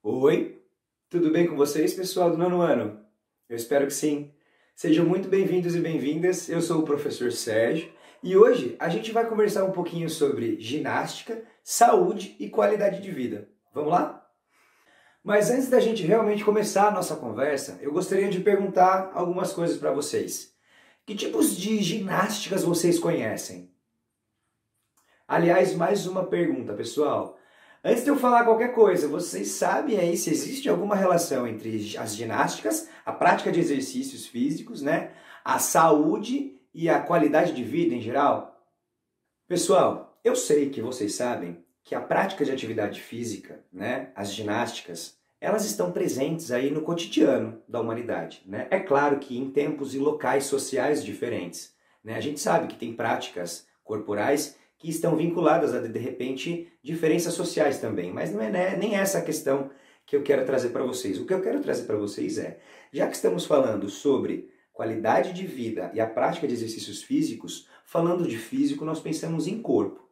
Oi, tudo bem com vocês, pessoal do nono ano? Eu espero que sim. Sejam muito bem-vindos e bem-vindas. Eu sou o professor Sérgio e hoje a gente vai conversar um pouquinho sobre ginástica, saúde e qualidade de vida. Vamos lá? Mas antes da gente realmente começar a nossa conversa, eu gostaria de perguntar algumas coisas para vocês. Que tipos de ginásticas vocês conhecem? Aliás, mais uma pergunta, pessoal. Antes de eu falar qualquer coisa, vocês sabem aí se existe alguma relação entre as ginásticas, a prática de exercícios físicos, né, a saúde e a qualidade de vida em geral? Pessoal, eu sei que vocês sabem que a prática de atividade física, né, as ginásticas, elas estão presentes aí no cotidiano da humanidade, né? É claro que em tempos e locais sociais diferentes, né? A gente sabe que tem práticas corporais que estão vinculadas a, de repente, diferenças sociais também, mas não é nem essa a questão que eu quero trazer para vocês. O que eu quero trazer para vocês é, já que estamos falando sobre qualidade de vida e a prática de exercícios físicos, falando de físico, nós pensamos em corpo.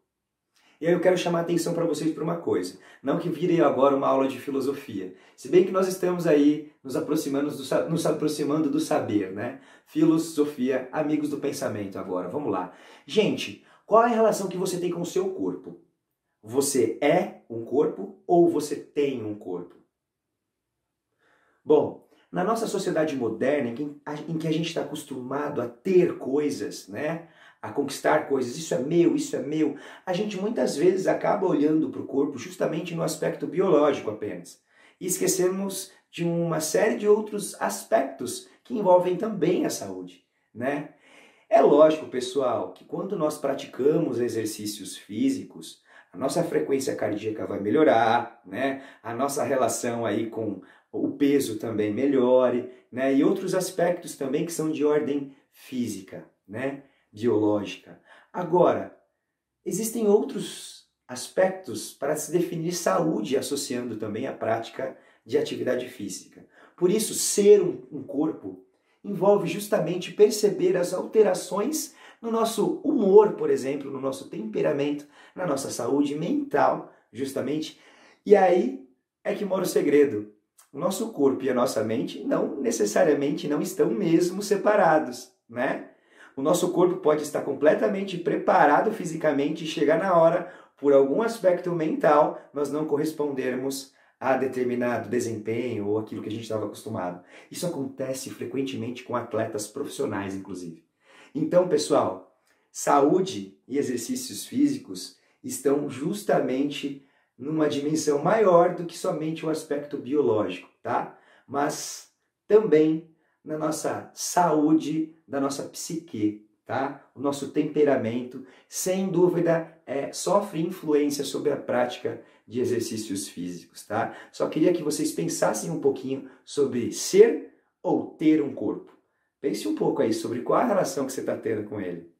E aí eu quero chamar a atenção para vocês para uma coisa. Não que vire agora uma aula de filosofia. Se bem que nós estamos aí nos aproximando do saber, né? Filosofia, amigos do pensamento agora. Vamos lá. Gente, qual é a relação que você tem com o seu corpo? Você é um corpo ou você tem um corpo? Bom, na nossa sociedade moderna, em que a gente está acostumado a ter coisas, né? A conquistar coisas, isso é meu, a gente muitas vezes acaba olhando para o corpo justamente no aspecto biológico apenas. E esquecemos de uma série de outros aspectos que envolvem também a saúde, né? É lógico, pessoal, que quando nós praticamos exercícios físicos, a nossa frequência cardíaca vai melhorar, né? A nossa relação aí com o peso também melhore, né? E outros aspectos também que são de ordem física, né? Biológica. Agora, existem outros aspectos para se definir saúde associando também a prática de atividade física. Por isso, ser um corpo envolve justamente perceber as alterações no nosso humor, por exemplo, no nosso temperamento, na nossa saúde mental, justamente. E aí é que mora o segredo. O nosso corpo e a nossa mente não necessariamente não estão mesmo separados, né? O nosso corpo pode estar completamente preparado fisicamente e chegar na hora, por algum aspecto mental, nós não correspondermos a determinado desempenho ou aquilo que a gente estava acostumado. Isso acontece frequentemente com atletas profissionais, inclusive. Então, pessoal, saúde e exercícios físicos estão justamente numa dimensão maior do que somente o aspecto biológico, tá? Mas também na nossa saúde, da nossa psique, tá? O nosso temperamento, sem dúvida, sofre influência sobre a prática de exercícios físicos, tá? Só queria que vocês pensassem um pouquinho sobre ser ou ter um corpo. Pense um pouco aí sobre qual a relação que você está tendo com ele.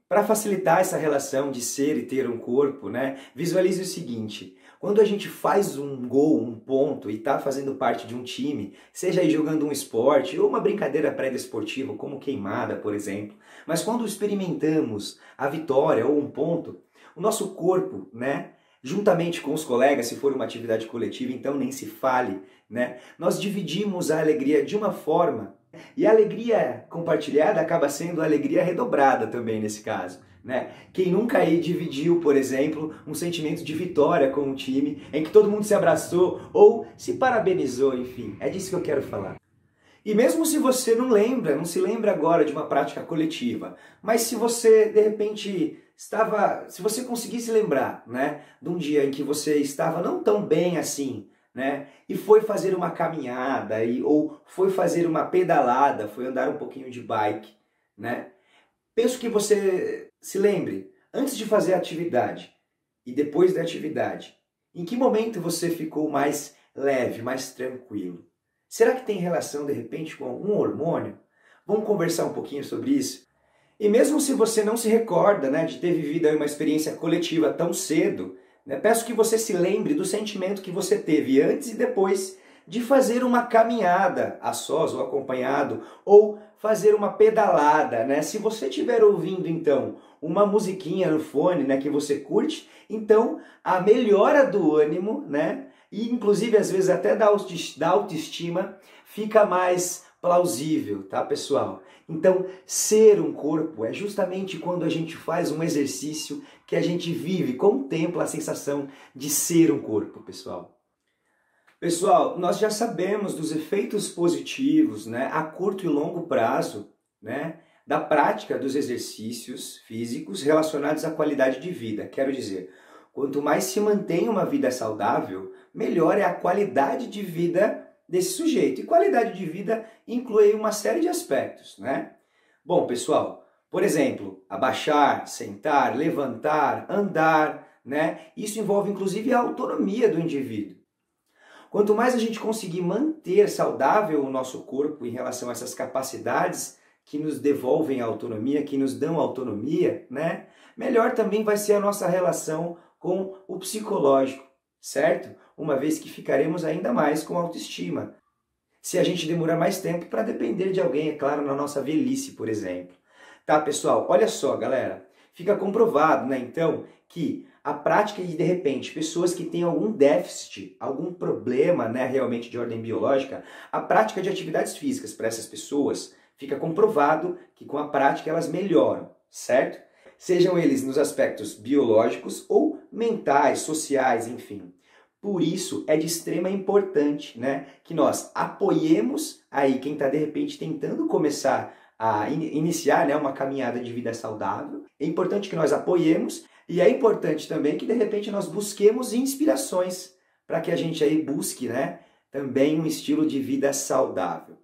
Para facilitar essa relação de ser e ter um corpo, né? Visualize o seguinte: quando a gente faz um gol, um ponto e está fazendo parte de um time, seja aí jogando um esporte ou uma brincadeira pré-desportiva, como queimada, por exemplo, mas quando experimentamos a vitória ou um ponto, o nosso corpo, né? Juntamente com os colegas, se for uma atividade coletiva, então nem se fale, né? Nós dividimos a alegria de uma forma. E a alegria compartilhada acaba sendo a alegria redobrada também nesse caso, né? Quem nunca aí dividiu, por exemplo, um sentimento de vitória com um time, em que todo mundo se abraçou ou se parabenizou, enfim, é disso que eu quero falar. E mesmo se você não se lembra agora de uma prática coletiva, mas se você, de repente, se você conseguisse lembrar, né, de um dia em que você estava não tão bem assim, né, e foi fazer uma caminhada, ou foi fazer uma pedalada, foi andar um pouquinho de bike, né, penso que você se lembre, antes de fazer a atividade e depois da atividade, em que momento você ficou mais leve, mais tranquilo? Será que tem relação, de repente, com algum hormônio? Vamos conversar um pouquinho sobre isso? E mesmo se você não se recorda, né, de ter vivido aí uma experiência coletiva tão cedo, né, peço que você se lembre do sentimento que você teve antes e depois de fazer uma caminhada a sós ou acompanhado, ou fazer uma pedalada, né? Se você estiver ouvindo, então, uma musiquinha no fone, né, que você curte, então a melhora do ânimo, né, E inclusive às vezes até da autoestima fica mais plausível, tá, pessoal? Então, ser um corpo é justamente quando a gente faz um exercício que a gente vive, contempla a sensação de ser um corpo, pessoal. Pessoal, nós já sabemos dos efeitos positivos, né, a curto e longo prazo, né, da prática dos exercícios físicos relacionados à qualidade de vida. Quero dizer, quanto mais se mantém uma vida saudável, melhor é a qualidade de vida desse sujeito. E qualidade de vida inclui uma série de aspectos, né? Bom, pessoal, por exemplo, abaixar, sentar, levantar, andar, né? Isso envolve inclusive a autonomia do indivíduo. Quanto mais a gente conseguir manter saudável o nosso corpo em relação a essas capacidades que nos devolvem a autonomia, que nos dão autonomia, né? Melhor também vai ser a nossa relação com o psicológico, certo? Uma vez que ficaremos ainda mais com autoestima. Se a gente demorar mais tempo para depender de alguém, é claro, na nossa velhice, por exemplo. Tá, pessoal? Olha só, galera. Fica comprovado, né, então, que a prática de repente, pessoas que têm algum déficit, algum problema, né, realmente de ordem biológica, a prática de atividades físicas para essas pessoas, fica comprovado que com a prática elas melhoram, certo? Sejam eles nos aspectos biológicos ou mentais, sociais, enfim. Por isso é de extrema importância, né, que nós apoiemos aí quem está de repente tentando começar a iniciar, né, uma caminhada de vida saudável. É importante que nós apoiemos e é importante também que de repente nós busquemos inspirações para que a gente aí busque, né, também um estilo de vida saudável.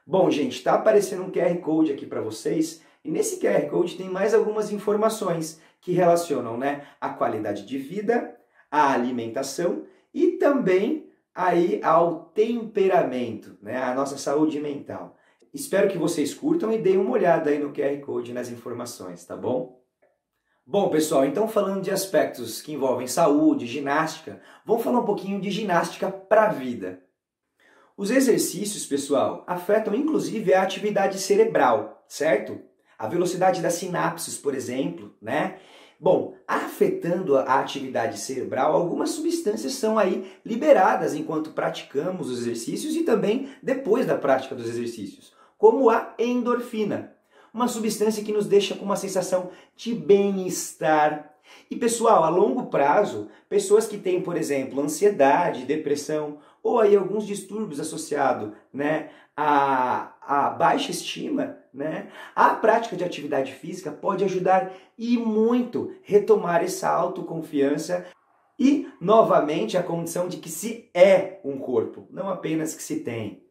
Bom, gente, está aparecendo um QR Code aqui para vocês e nesse QR Code tem mais algumas informações que relacionam, né, a qualidade de vida, a alimentação e também aí ao temperamento, né, a nossa saúde mental. Espero que vocês curtam e deem uma olhada aí no QR Code nas informações, tá bom? Bom, pessoal, então falando de aspectos que envolvem saúde, ginástica, vamos falar um pouquinho de ginástica para a vida. Os exercícios, pessoal, afetam inclusive a atividade cerebral, certo? A velocidade das sinapses, por exemplo, né? Bom, afetando a atividade cerebral, algumas substâncias são aí liberadas enquanto praticamos os exercícios e também depois da prática dos exercícios, como a endorfina, uma substância que nos deixa com uma sensação de bem-estar. E pessoal, a longo prazo, pessoas que têm, por exemplo, ansiedade, depressão ou aí alguns distúrbios associados, né, a baixa estima, né, a prática de atividade física pode ajudar e muito retomar essa autoconfiança e, novamente, a condição de que se é um corpo, não apenas que se tem.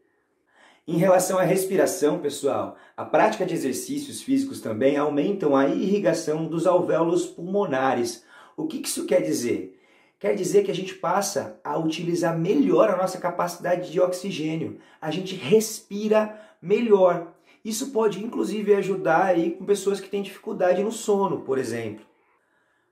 Em relação à respiração, pessoal, a prática de exercícios físicos também aumentam a irrigação dos alvéolos pulmonares. O que isso quer dizer? Quer dizer que a gente passa a utilizar melhor a nossa capacidade de oxigênio. A gente respira melhor. Isso pode, inclusive, ajudar aí com pessoas que têm dificuldade no sono, por exemplo.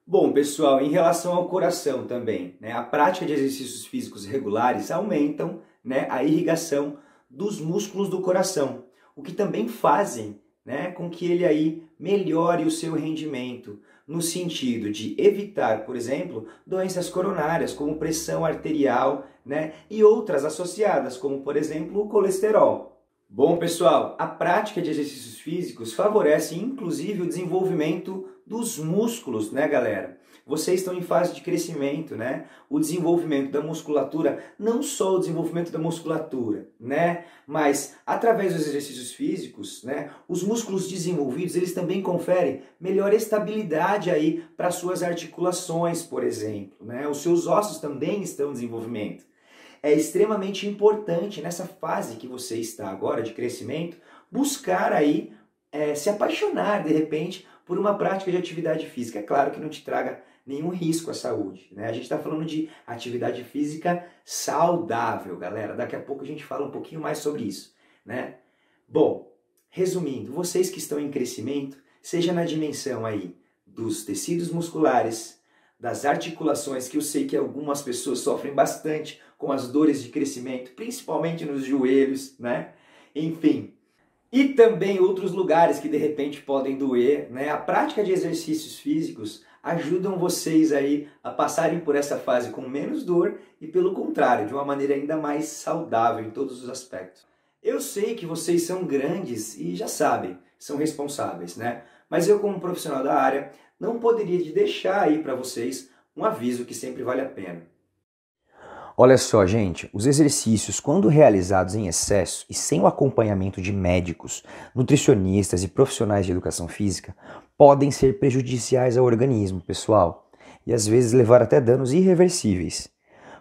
Bom, pessoal, em relação ao coração também, né, a prática de exercícios físicos regulares aumentam, né, a irrigação dos músculos do coração, o que também fazem, né, com que ele aí melhore o seu rendimento, no sentido de evitar, por exemplo, doenças coronárias, como pressão arterial, né, e outras associadas, como, por exemplo, o colesterol. Bom, pessoal, a prática de exercícios físicos favorece, inclusive, o desenvolvimento dos músculos, né, galera? Vocês estão em fase de crescimento, né? O desenvolvimento da musculatura, não só o desenvolvimento da musculatura, né? Mas através dos exercícios físicos, né? Os músculos desenvolvidos, eles também conferem melhor estabilidade aí para suas articulações, por exemplo, né? Os seus ossos também estão em desenvolvimento. É extremamente importante nessa fase que você está agora de crescimento, buscar aí se apaixonar de repente por uma prática de atividade física. É claro que não te traga nenhum risco à saúde, né? A gente está falando de atividade física saudável, galera. Daqui a pouco a gente fala um pouquinho mais sobre isso, né? Bom, resumindo, vocês que estão em crescimento, seja na dimensão aí dos tecidos musculares, das articulações, que eu sei que algumas pessoas sofrem bastante com as dores de crescimento, principalmente nos joelhos, né? Enfim, e também outros lugares que de repente podem doer, né? A prática de exercícios físicos ajudam vocês aí a passarem por essa fase com menos dor e, pelo contrário, de uma maneira ainda mais saudável em todos os aspectos. Eu sei que vocês são grandes e já sabem, são responsáveis, né? Mas eu, como profissional da área, não poderia deixar aí para vocês um aviso que sempre vale a pena. Olha só, gente, os exercícios, quando realizados em excesso e sem o acompanhamento de médicos, nutricionistas e profissionais de educação física, podem ser prejudiciais ao organismo, pessoal, e às vezes levar até danos irreversíveis.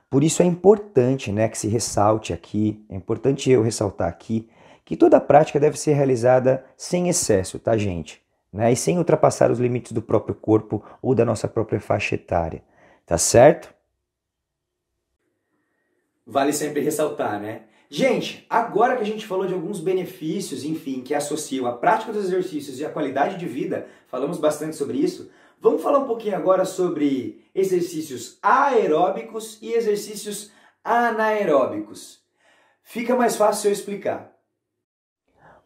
Por isso é importante, né, que se ressalte aqui, é importante eu ressaltar aqui, que toda prática deve ser realizada sem excesso, tá, gente? Né? E sem ultrapassar os limites do próprio corpo ou da nossa própria faixa etária, tá certo? Vale sempre ressaltar, né? Gente, agora que a gente falou de alguns benefícios, enfim, que associam a prática dos exercícios e a qualidade de vida, falamos bastante sobre isso, vamos falar um pouquinho agora sobre exercícios aeróbicos e exercícios anaeróbicos. Fica mais fácil eu explicar.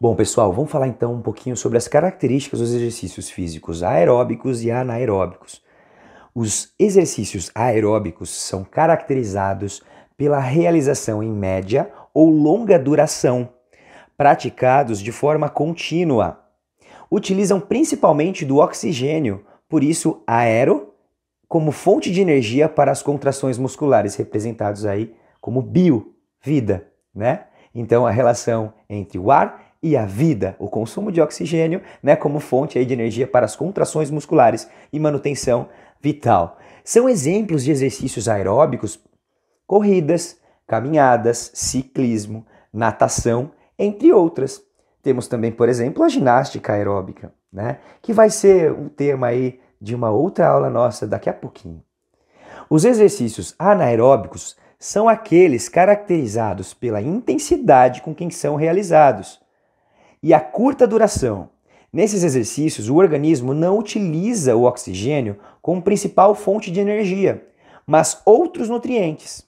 Bom, pessoal, vamos falar então um pouquinho sobre as características dos exercícios físicos aeróbicos e anaeróbicos. Os exercícios aeróbicos são caracterizados pela realização em média ou longa duração, praticados de forma contínua. Utilizam principalmente do oxigênio, por isso aero, como fonte de energia para as contrações musculares, representados aí como bio, vida, né? Então a relação entre o ar e a vida, o consumo de oxigênio, né, como fonte aí de energia para as contrações musculares e manutenção vital. São exemplos de exercícios aeróbicos corridas, caminhadas, ciclismo, natação, entre outras. Temos também, por exemplo, a ginástica aeróbica, né? Que vai ser um tema aí de uma outra aula nossa daqui a pouquinho. Os exercícios anaeróbicos são aqueles caracterizados pela intensidade com que são realizados e a curta duração. Nesses exercícios, o organismo não utiliza o oxigênio como principal fonte de energia, mas outros nutrientes.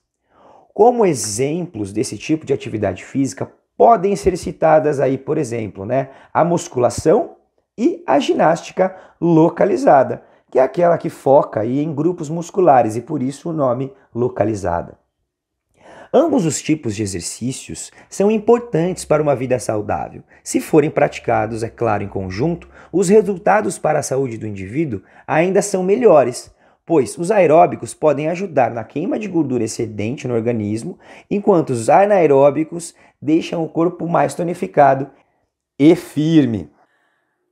Como exemplos desse tipo de atividade física, podem ser citadas aí, por exemplo, né, a musculação e a ginástica localizada, que é aquela que foca aí em grupos musculares e por isso o nome localizada. Ambos os tipos de exercícios são importantes para uma vida saudável. Se forem praticados, é claro, em conjunto, os resultados para a saúde do indivíduo ainda são melhores, pois os aeróbicos podem ajudar na queima de gordura excedente no organismo, enquanto os anaeróbicos deixam o corpo mais tonificado e firme.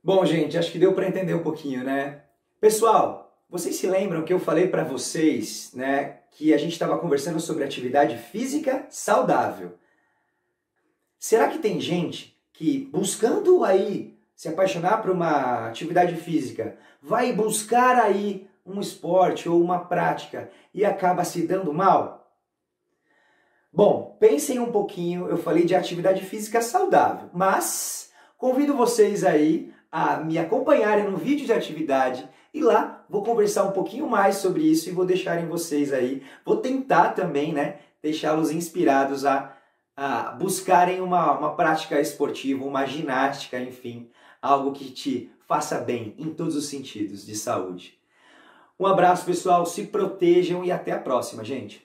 Bom, gente, acho que deu para entender um pouquinho, né? Pessoal, vocês se lembram que eu falei para vocês, né, que a gente estava conversando sobre atividade física saudável? Será que tem gente que, buscando aí se apaixonar por uma atividade física, vai buscar aí um esporte ou uma prática e acaba se dando mal? Bom, pensem um pouquinho, eu falei de atividade física saudável, mas convido vocês aí a me acompanharem no vídeo de atividade e lá vou conversar um pouquinho mais sobre isso e vou deixar em vocês aí, vou tentar também, né, deixá-los inspirados a buscarem uma prática esportiva, uma ginástica, enfim, algo que te faça bem em todos os sentidos de saúde. Um abraço, pessoal, se protejam e até a próxima, gente!